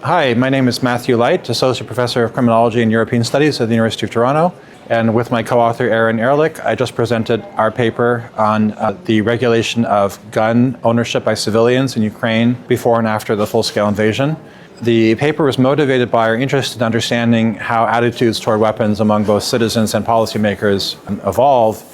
Hi, my name is Matthew Light, Associate Professor of Criminology and European Studies at the University of Toronto. And with my co-author Erlich, I just presented our paper on the regulation of gun ownership by civilians in Ukraine before and after the full-scale invasion. The paper was motivated by our interest in understanding how attitudes toward weapons among both citizens and policymakers evolve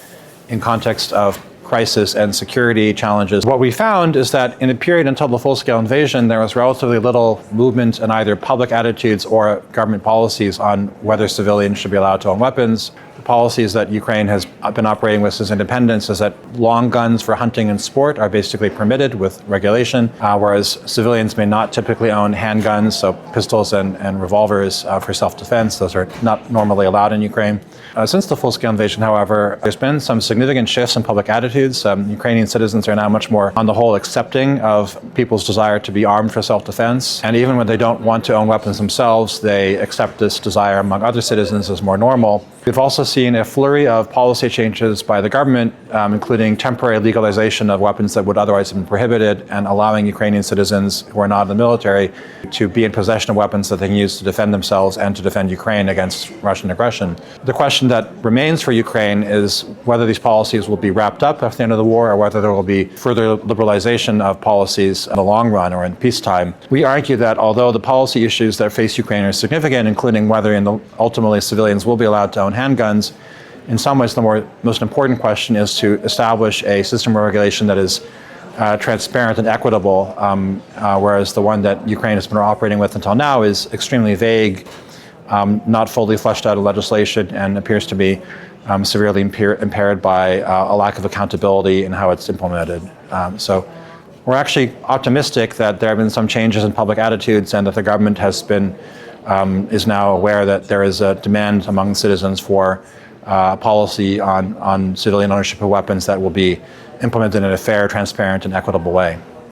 in context of crisis and security challenges. What we found is that in a period until the full-scale invasion, there was relatively little movement in either public attitudes or government policies on whether civilians should be allowed to own weapons. The policies that Ukraine has been operating with since independence is that long guns for hunting and sport are basically permitted with regulation, whereas civilians may not typically own handguns, so pistols and revolvers for self-defense. Those are not normally allowed in Ukraine. Since the full-scale invasion, however, there's been some significant shifts in public attitudes. Ukrainian citizens are now much more, on the whole, accepting of people's desire to be armed for self-defense. And even when they don't want to own weapons themselves, they accept this desire among other citizens as more normal. We've also seen a flurry of policy changes by the government, including temporary legalization of weapons that would otherwise have been prohibited and allowing Ukrainian citizens who are not in the military to be in possession of weapons that they can use to defend themselves and to defend Ukraine against Russian aggression. The question that remains for Ukraine is whether these policies will be wrapped up after the end of the war or whether there will be further liberalization of policies in the long run or in peacetime. We argue that although the policy issues that face Ukraine are significant, including whether ultimately civilians will be allowed to own handguns, in some ways the most important question is to establish a system of regulation that is transparent and equitable, whereas the one that Ukraine has been operating with until now is extremely vague, not fully fleshed out in legislation, and appears to be severely impaired by a lack of accountability in how it's implemented. So we're actually optimistic that there have been some changes in public attitudes and that the government is now aware that there is a demand among citizens for policy on civilian ownership of weapons that will be implemented in a fair, transparent, and equitable way.